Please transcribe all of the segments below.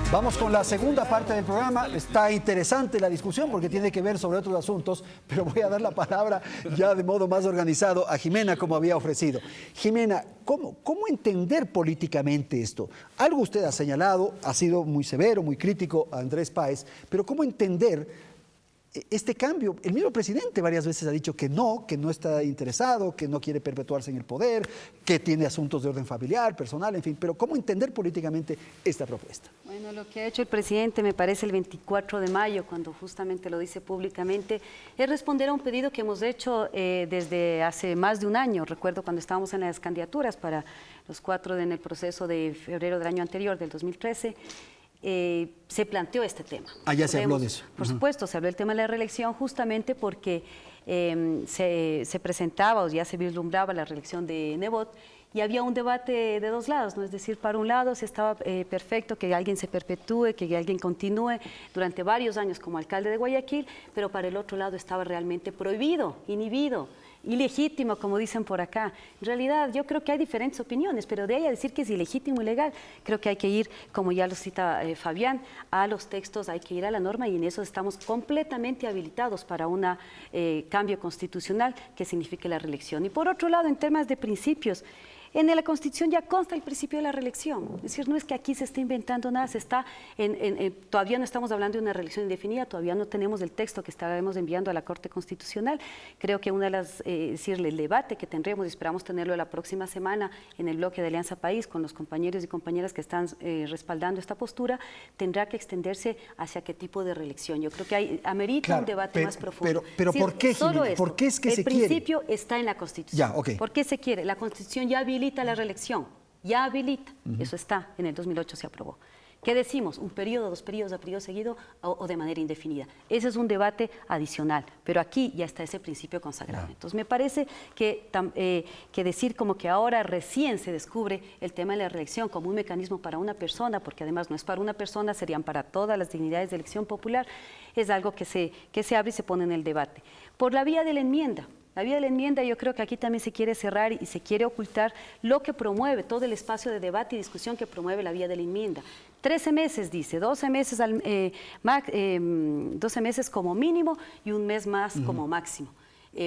Vamos con la segunda parte del programa. Está interesante la discusión porque tiene que ver sobre otros asuntos, pero voy a dar la palabra ya de modo más organizado a Jimena, como había ofrecido. Jimena, ¿cómo entender políticamente esto? Algo usted ha señalado, ha sido muy severo, muy crítico a Andrés Páez, pero ¿cómo entender este cambio? El mismo presidente varias veces ha dicho que no está interesado, que no quiere perpetuarse en el poder, que tiene asuntos de orden familiar, personal, en fin. Pero ¿cómo entender políticamente esta propuesta? Bueno, lo que ha hecho el presidente, me parece el 24 de mayo, cuando justamente lo dice públicamente, es responder a un pedido que hemos hecho desde hace más de un año. Recuerdo cuando estábamos en las candidaturas para los 4 en el proceso de febrero del año anterior, del 2013, se planteó este tema. Ya se habló de eso. Por supuesto, se habló del tema de la reelección justamente porque se presentaba o ya se vislumbraba la reelección de Nebot y había un debate de dos lados, ¿no? Es decir, para un lado se estaba perfecto que alguien se perpetúe, que alguien continúe durante varios años como alcalde de Guayaquil, pero para el otro lado estaba realmente prohibido, inhibido, ilegítimo, como dicen por acá. En realidad, yo creo que hay diferentes opiniones, pero de ahí a decir que es ilegítimo, ilegal, creo que hay que ir, como ya lo cita Fabián, a los textos, hay que ir a la norma y en eso estamos completamente habilitados para un cambio constitucional que signifique la reelección. Y por otro lado, en temas de principios, en la Constitución ya consta el principio de la reelección, es decir, no es que aquí se esté inventando nada, todavía no estamos hablando de una reelección indefinida, todavía no tenemos el texto que estaremos enviando a la Corte Constitucional. Creo que el debate que tendremos, y esperamos tenerlo la próxima semana en el bloque de Alianza País con los compañeros y compañeras que están respaldando esta postura, tendrá que extenderse hacia qué tipo de reelección. Yo creo que amerita un debate más profundo. Pero ¿por qué, Jimena? ¿Por qué es que se quiere? El principio está en la Constitución. ¿Por qué se quiere? La Constitución ya habilita la reelección, ya habilita, eso está, en el 2008 se aprobó. ¿Qué decimos? ¿Un periodo, 2 periodos, a periodo seguido o de manera indefinida? Ese es un debate adicional, pero aquí ya está ese principio consagrado. Entonces me parece que decir como que ahora recién se descubre el tema de la reelección como un mecanismo para una persona, porque además no es para una persona, serían para todas las dignidades de elección popular, es algo que se abre y se pone en el debate. Por la vía de la enmienda. La vía de la enmienda, yo creo que aquí también se quiere cerrar y se quiere ocultar lo que promueve todo el espacio de debate y discusión que promueve la vía de la enmienda. 13 meses, dice, 12 meses, 12 meses como mínimo y un mes más como máximo.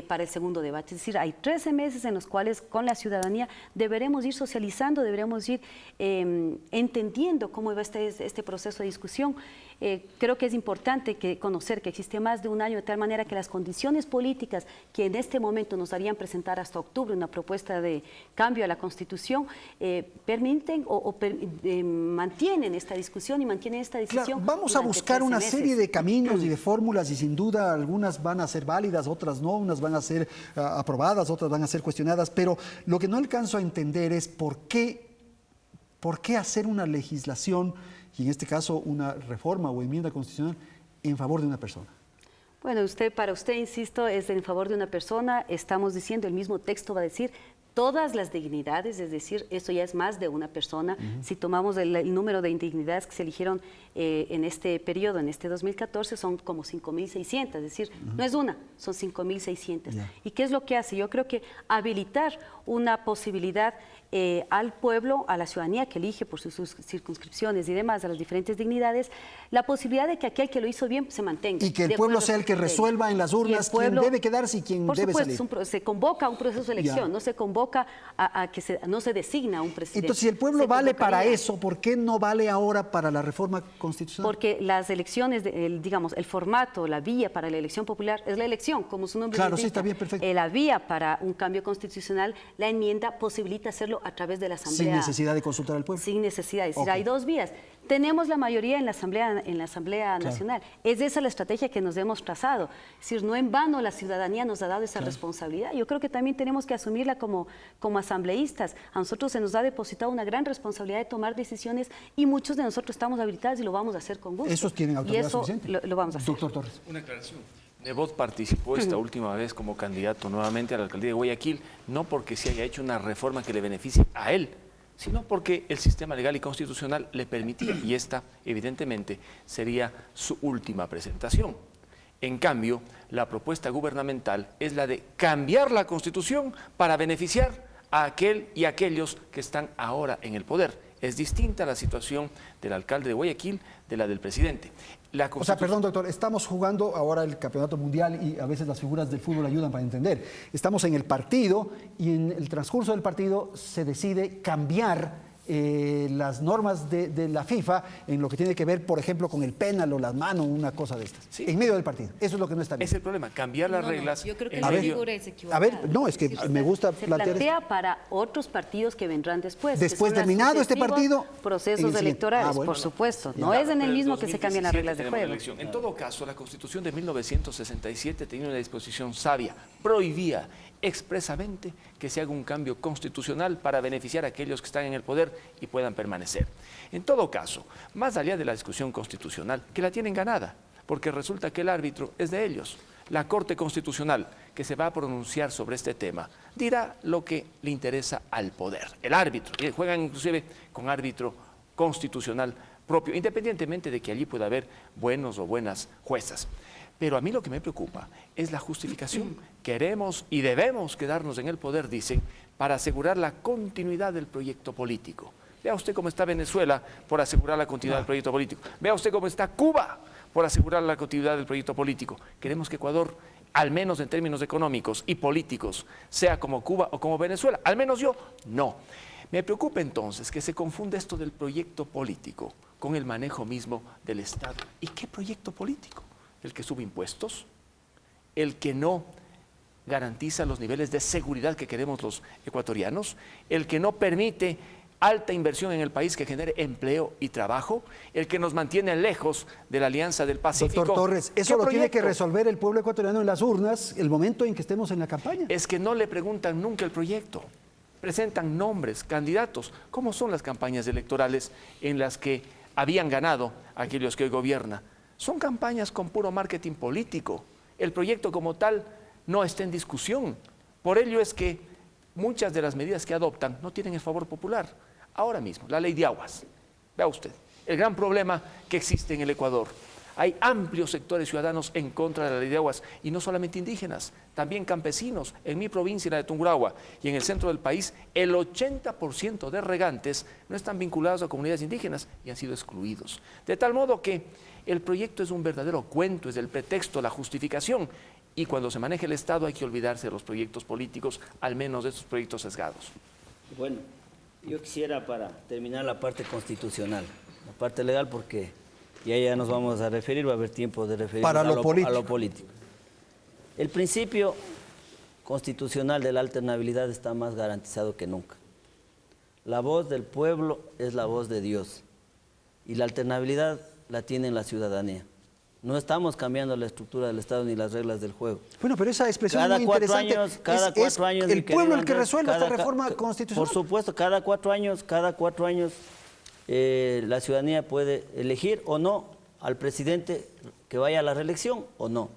Para el segundo debate. Es decir, hay 13 meses en los cuales con la ciudadanía deberemos ir socializando, deberemos ir entendiendo cómo va este proceso de discusión. Creo que es importante conocer que existe más de un año, de tal manera que las condiciones políticas que en este momento nos harían presentar hasta octubre una propuesta de cambio a la Constitución, permiten o mantienen esta discusión y mantienen esta decisión. Claro, vamos a buscar una serie de caminos y de fórmulas y sin duda algunas van a ser válidas, otras no, unas van a ser aprobadas, otras van a ser cuestionadas, pero lo que no alcanzo a entender es por qué hacer una legislación y en este caso una reforma o enmienda constitucional en favor de una persona. Bueno, para usted, insisto, es en favor de una persona, estamos diciendo, el mismo texto va a decir todas las dignidades, es decir, eso ya es más de una persona. Si tomamos el número de indignidades que se eligieron en este periodo, en este 2014, son como 5.600, es decir, no es una, son 5.600. ¿Y qué es lo que hace? Yo creo que habilitar una posibilidad al pueblo, a la ciudadanía que elige por sus circunscripciones y demás, a las diferentes dignidades, la posibilidad de que aquel que lo hizo bien se mantenga. Y que el pueblo sea el que resuelva en las urnas quién debe quedarse y quién debe salir. Por supuesto, se convoca a un proceso de elección, no se convoca no se designa un presidente. Entonces, si el pueblo vale para eso, ¿por qué no vale ahora para la reforma constitucional? Porque las elecciones, digamos, el formato, la vía para la elección popular es la elección, como su nombre indica. Claro, sí, está bien, perfecto. La vía para un cambio constitucional, la enmienda posibilita hacerlo a través de la Asamblea. Sin necesidad de consultar al pueblo. Sin necesidad, es decir, hay dos vías. Tenemos la mayoría en la Asamblea Nacional. Es esa la estrategia que nos hemos trazado. Es decir, no en vano la ciudadanía nos ha dado esa responsabilidad. Yo creo que también tenemos que asumirla como asambleístas. A nosotros se nos ha depositado una gran responsabilidad de tomar decisiones y muchos de nosotros estamos habilitados y lo vamos a hacer con gusto. Esos tienen autoridad suficiente. Lo vamos a hacer. Doctor Torres. Una aclaración. Nebot participó esta última vez como candidato nuevamente a la alcaldía de Guayaquil, no porque se haya hecho una reforma que le beneficie a él, sino porque el sistema legal y constitucional le permitía, y esta, evidentemente, sería su última presentación. En cambio, la propuesta gubernamental es la de cambiar la Constitución para beneficiar a aquel y aquellos que están ahora en el poder. Es distinta la situación del alcalde de Guayaquil de la del presidente. O sea, perdón, doctor, estamos jugando ahora el campeonato mundial y a veces las figuras del fútbol ayudan para entender. Estamos en el partido y en el transcurso del partido se decide cambiar las normas de la FIFA en lo que tiene que ver, por ejemplo, con el penal o las manos, una cosa de estas. Sí. En medio del partido. Eso es lo que no está bien. Es el problema, cambiar las reglas. Yo creo que la figura es equivocada. A ver, no, es que me gusta plantear. Se plantea para otros partidos que vendrán después. Después terminado este partido. Procesos electorales, por supuesto. No es en el mismo que se cambian las reglas de juego. En todo caso, la Constitución de 1967 tenía una disposición sabia, prohibía expresamente que se haga un cambio constitucional para beneficiar a aquellos que están en el poder y puedan permanecer. En todo caso, más allá de la discusión constitucional, que la tienen ganada, porque resulta que el árbitro es de ellos. La Corte Constitucional, que se va a pronunciar sobre este tema, dirá lo que le interesa al poder. El árbitro, y juegan inclusive con árbitro constitucional propio, independientemente de que allí pueda haber buenos o buenas juezas. Pero a mí lo que me preocupa es la justificación. Queremos y debemos quedarnos en el poder, dicen, para asegurar la continuidad del proyecto político. Vea usted cómo está Venezuela por asegurar la continuidad del proyecto político. Vea usted cómo está Cuba por asegurar la continuidad del proyecto político. Queremos que Ecuador, al menos en términos económicos y políticos, sea como Cuba o como Venezuela. Al menos yo, no. Me preocupa entonces que se confunde esto del proyecto político con el manejo mismo del Estado. ¿Y qué proyecto político? El que sube impuestos, el que no garantiza los niveles de seguridad que queremos los ecuatorianos, el que no permite alta inversión en el país que genere empleo y trabajo, el que nos mantiene lejos de la Alianza del Pacífico. Doctor Torres, eso lo tiene que resolver el pueblo ecuatoriano en las urnas el momento en que estemos en la campaña. Es que no le preguntan nunca el proyecto, presentan nombres, candidatos. ¿Cómo son las campañas electorales en las que habían ganado aquellos que hoy gobiernan? Son campañas con puro marketing político. El proyecto como tal no está en discusión. Por ello es que muchas de las medidas que adoptan no tienen el favor popular. Ahora mismo, la ley de aguas. Vea usted, el gran problema que existe en el Ecuador. Hay amplios sectores ciudadanos en contra de la ley de aguas, y no solamente indígenas, también campesinos. En mi provincia, la de Tungurahua, y en el centro del país, el 80% de regantes no están vinculados a comunidades indígenas y han sido excluidos. De tal modo que el proyecto es un verdadero cuento, es el pretexto, la justificación, y cuando se maneja el Estado hay que olvidarse de los proyectos políticos, al menos de estos proyectos sesgados. Bueno, yo quisiera, para terminar la parte constitucional, la parte legal, porque ya nos vamos a referir, va a haber tiempo de referirnos a lo político. El principio constitucional de la alternabilidad está más garantizado que nunca. La voz del pueblo es la voz de Dios, y la alternabilidad la tiene la ciudadanía. No estamos cambiando la estructura del Estado ni las reglas del juego. Bueno, pero esa expresión es muy interesante. Cada 4 años, el pueblo el que resuelve esta reforma constitucional. Por supuesto, cada 4 años, la ciudadanía puede elegir o no al presidente que vaya a la reelección o no.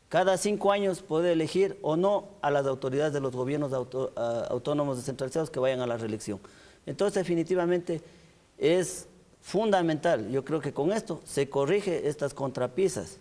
Cada 5 años puede elegir o no a las autoridades de los gobiernos autónomos descentralizados que vayan a la reelección. Entonces, definitivamente es fundamental. Yo creo que con esto se corrige estas contrapisas,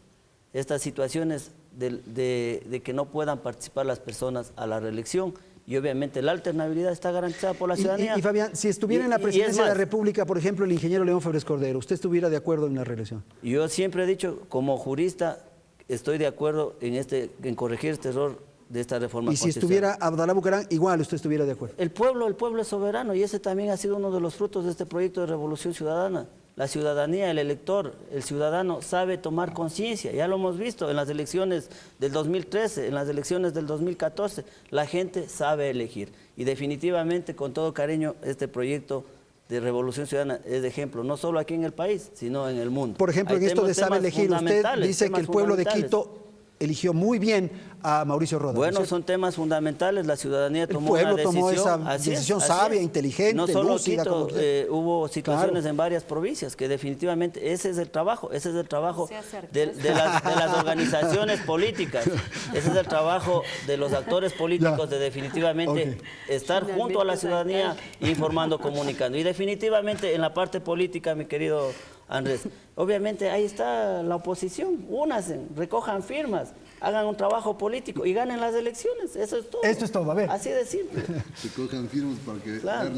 estas situaciones de que no puedan participar las personas a la reelección, y obviamente la alternabilidad está garantizada por la ciudadanía. Y Fabián, si estuviera en la presidencia de la República, por ejemplo, el ingeniero León Febres Cordero, ¿usted estuviera de acuerdo en la reelección? Yo siempre he dicho, como jurista, estoy de acuerdo en corregir este error de esta reforma constitucional. Y si estuviera Abdalá Bucaram, igual usted estuviera de acuerdo. El pueblo es soberano, y ese también ha sido uno de los frutos de este proyecto de revolución ciudadana. La ciudadanía, el elector, el ciudadano sabe tomar conciencia. Ya lo hemos visto en las elecciones del 2013, en las elecciones del 2014. La gente sabe elegir. Y definitivamente, con todo cariño, este proyecto de revolución ciudadana es de ejemplo, no solo aquí en el país, sino en el mundo. Por ejemplo, en esto de sabe elegir, usted dice que el pueblo de Quito eligió muy bien a Mauricio Rodas. Bueno, ¿no? Son temas fundamentales. La ciudadanía tomó una decisión. El pueblo tomó esa decisión sabia, inteligente, no solo lúcida. Quito, hubo situaciones en varias provincias que definitivamente ese es el trabajo de las organizaciones políticas. Ese es el trabajo de los actores políticos, de definitivamente estar junto a la ciudadanía, informando, comunicando. Y definitivamente en la parte política, mi querido Andrés. Obviamente ahí está la oposición, únanse, recojan firmas, hagan un trabajo político y ganen las elecciones, eso es todo. Esto es todo, a ver. Así de simple. Se cojan firmas para que Claro.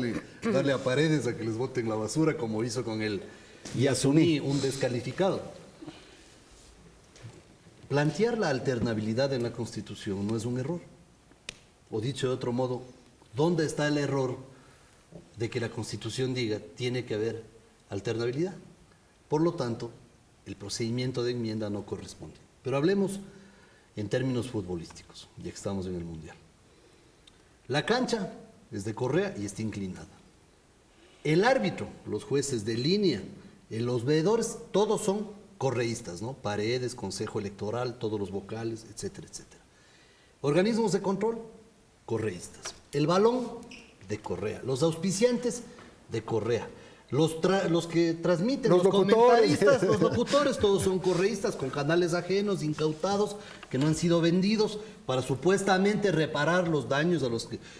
darle a Paredes a que les boten la basura, como hizo con el Yasuní, un descalificado. Plantear la alternabilidad en la Constitución no es un error. O dicho de otro modo, ¿dónde está el error de que la Constitución diga tiene que haber alternabilidad? Por lo tanto, el procedimiento de enmienda no corresponde. Pero hablemos en términos futbolísticos, ya que estamos en el Mundial. La cancha es de Correa y está inclinada. El árbitro, los jueces de línea, los veedores, todos son correístas, ¿no? Paredes, Consejo Electoral, todos los vocales, etcétera, etcétera. Organismos de control, correístas. El balón, de Correa. Los auspiciantes, de Correa. Los que transmiten, los comentaristas, los locutores, todos son correístas, con canales ajenos, incautados, que no han sido vendidos para supuestamente reparar los daños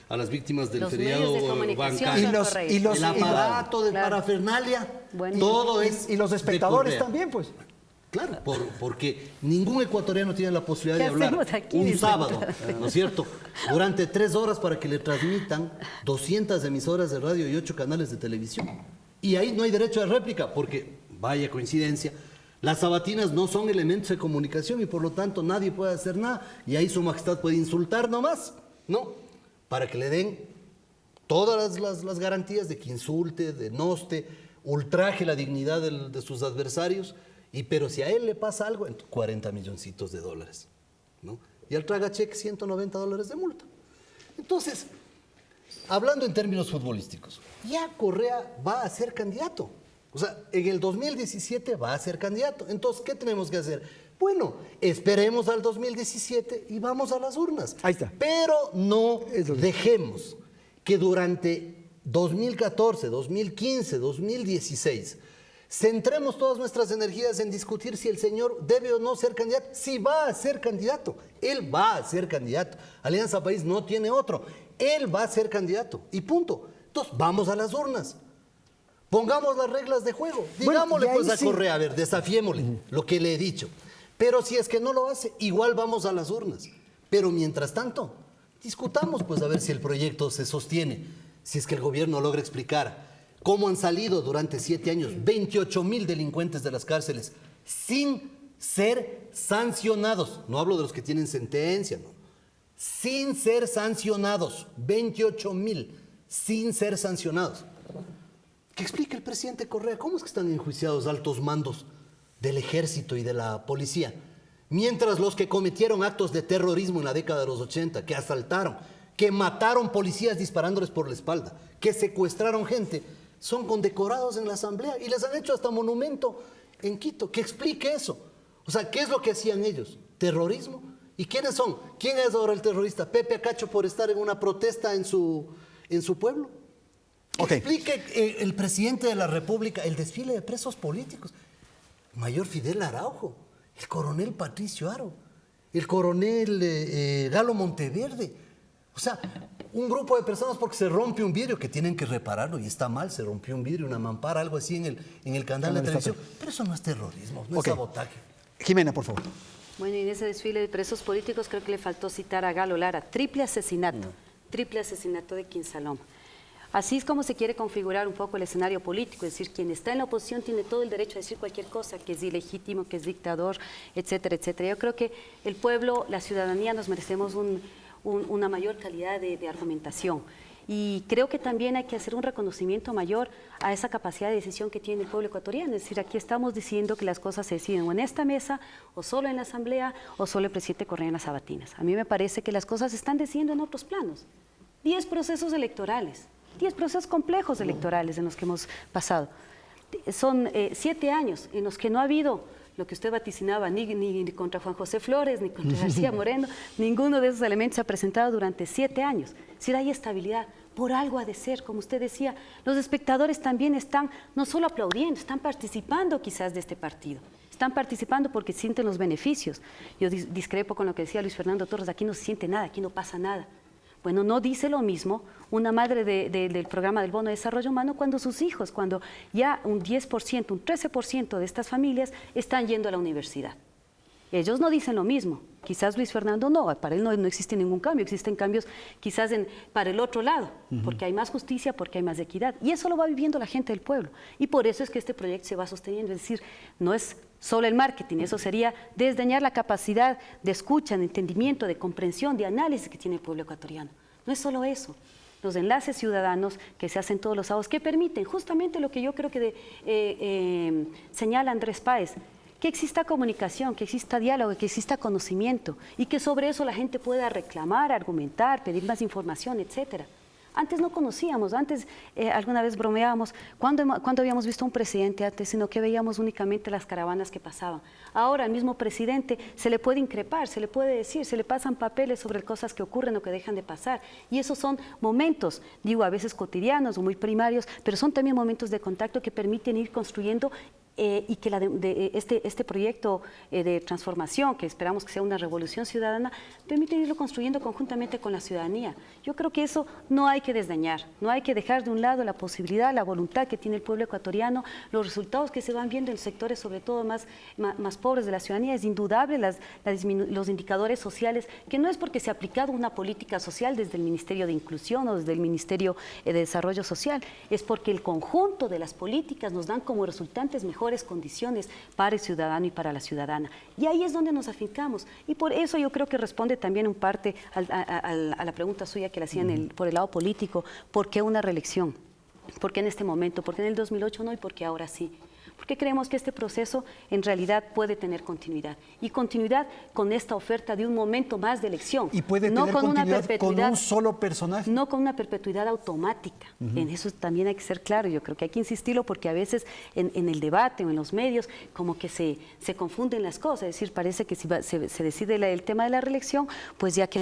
a las víctimas del Los feriado medios de comunicación bancario. son El aparato de Claro. parafernalia, Bueno. todo es Y los de espectadores Correa. también, pues. Claro, porque ningún ecuatoriano tiene la posibilidad ¿Qué de hablar hacemos aquí, un dice? sábado, ¿no es cierto? Durante 3 horas para que le transmitan 200 emisoras de radio y 8 canales de televisión. Y ahí no hay derecho de réplica, porque, vaya coincidencia, las sabatinas no son elementos de comunicación y por lo tanto nadie puede hacer nada. Y ahí su majestad puede insultar nomás, ¿no? Para que le den todas las garantías de que insulte, denoste, ultraje la dignidad de sus adversarios. Pero si a él le pasa algo, 40 milloncitos de dólares, ¿no? Y al tragacheque, $190 de multa. Entonces, hablando en términos futbolísticos, ya Correa va a ser candidato. O sea, en el 2017 va a ser candidato. Entonces, ¿qué tenemos que hacer? Bueno, esperemos al 2017 y vamos a las urnas. Ahí está. Pero no Eso. dejemos que durante 2014, 2015, 2016... centremos todas nuestras energías en discutir si el señor debe o no ser candidato. Si va a ser candidato, él va a ser candidato. Alianza País no tiene otro. Él va a ser candidato y punto. Entonces, vamos a las urnas. Pongamos las reglas de juego. Digámosle y ahí pues a sí. Correa, a ver, desafiémosle lo que le he dicho. Pero si es que no lo hace, igual vamos a las urnas. Pero mientras tanto, discutamos pues a ver si el proyecto se sostiene. Si es que el gobierno logra explicar cómo han salido durante 7 años 28,000 delincuentes de las cárceles sin ser sancionados. No hablo de los que tienen sentencia, no. Sin ser sancionados. 28,000 sin ser sancionados. Que explique el presidente Correa cómo es que están enjuiciados altos mandos del ejército y de la policía, mientras los que cometieron actos de terrorismo en la década de los 80, que asaltaron, que mataron policías disparándoles por la espalda, que secuestraron gente, son condecorados en la asamblea y les han hecho hasta monumento en Quito. Que explique eso. O sea, ¿qué es lo que hacían ellos? ¿Terrorismo? ¿Y quiénes son? ¿Quién es ahora el terrorista? ¿Pepe Acacho por estar en una protesta en su pueblo? Que Ok. explique el presidente de la República el desfile de presos políticos. Mayor Fidel Araujo, el coronel Patricio Aro, el coronel Galo Monteverde. O sea, un grupo de personas porque se rompe un vidrio que tienen que repararlo y está mal, se rompió un vidrio, una mampara, algo así en el canal de televisión. Pero eso no es terrorismo, no Ok. es sabotaje. Jimena, por favor. Bueno, y en ese desfile de presos políticos creo que le faltó citar a Galo Lara, triple asesinato de Quinsaloma. Así es como se quiere configurar un poco el escenario político, es decir, quien está en la oposición tiene todo el derecho a decir cualquier cosa, que es ilegítimo, que es dictador, etcétera, etcétera. Yo creo que el pueblo, la ciudadanía nos merecemos una mayor calidad de argumentación. Y creo que también hay que hacer un reconocimiento mayor a esa capacidad de decisión que tiene el pueblo ecuatoriano. Es decir, aquí estamos diciendo que las cosas se deciden o en esta mesa, o solo en la asamblea, o solo el presidente Correa en las sabatinas. A mí me parece que las cosas se están decidiendo en otros planos. 10 procesos electorales, 10 procesos complejos electorales en los que hemos pasado. Son 7 años en los que no ha habido lo que usted vaticinaba, ni contra Juan José Flores, ni contra García Moreno, ninguno de esos elementos se ha presentado durante 7 años. Si hay estabilidad, por algo ha de ser, como usted decía, los espectadores también están no solo aplaudiendo, están participando quizás de este partido. Están participando porque sienten los beneficios. Yo discrepo con lo que decía Luis Fernando Torres, aquí no se siente nada, aquí no pasa nada. Bueno, no dice lo mismo una madre del programa del Bono de Desarrollo Humano cuando sus hijos, cuando ya un 10%, un 13% de estas familias están yendo a la universidad. Ellos no dicen lo mismo. Quizás Luis Fernando no, para él no existe ningún cambio, existen cambios quizás para el otro lado, porque hay más justicia, porque hay más equidad. Y eso lo va viviendo la gente del pueblo. Y por eso es que este proyecto se va sosteniendo. Es decir, no es solo el marketing, eso sería desdeñar la capacidad de escucha, de entendimiento, de comprensión, de análisis que tiene el pueblo ecuatoriano. No es solo eso. Los enlaces ciudadanos que se hacen todos los sábados, que permiten justamente lo que yo creo que señala Andrés Páez, que exista comunicación, que exista diálogo, que exista conocimiento y que sobre eso la gente pueda reclamar, argumentar, pedir más información, etcétera. Antes no conocíamos, antes alguna vez bromeábamos, ¿cuándo habíamos visto a un presidente antes? Sino que veíamos únicamente las caravanas que pasaban. Ahora al mismo presidente se le puede increpar, se le puede decir, se le pasan papeles sobre cosas que ocurren o que dejan de pasar. Y esos son momentos, digo, a veces cotidianos o muy primarios, pero son también momentos de contacto que permiten ir construyendo y que este proyecto de transformación, que esperamos que sea una revolución ciudadana, permite irlo construyendo conjuntamente con la ciudadanía. Yo creo que eso no hay que desdeñar, no hay que dejar de un lado la posibilidad, la voluntad que tiene el pueblo ecuatoriano, los resultados que se van viendo en los sectores, sobre todo más pobres de la ciudadanía. Es indudable los indicadores sociales, que no es porque se ha aplicado una política social desde el Ministerio de Inclusión o desde el Ministerio de Desarrollo Social, es porque el conjunto de las políticas nos dan como resultantes mejores condiciones para el ciudadano y para la ciudadana. Y ahí es donde nos afincamos. Y por eso yo creo que responde también en parte a la pregunta suya que le hacían por el lado político, ¿por qué una reelección? ¿Por qué en este momento? ¿Por qué en el 2008 no y por qué ahora sí? Porque creemos que este proceso en realidad puede tener continuidad. Y continuidad con esta oferta de un momento más de elección. Y puede tener continuidad con un solo personaje. No con una perpetuidad automática. En eso también hay que ser claro. Yo creo que hay que insistirlo porque a veces en el debate o en los medios como que se confunden las cosas. Es decir, parece que si se decide el tema de la reelección, pues ya que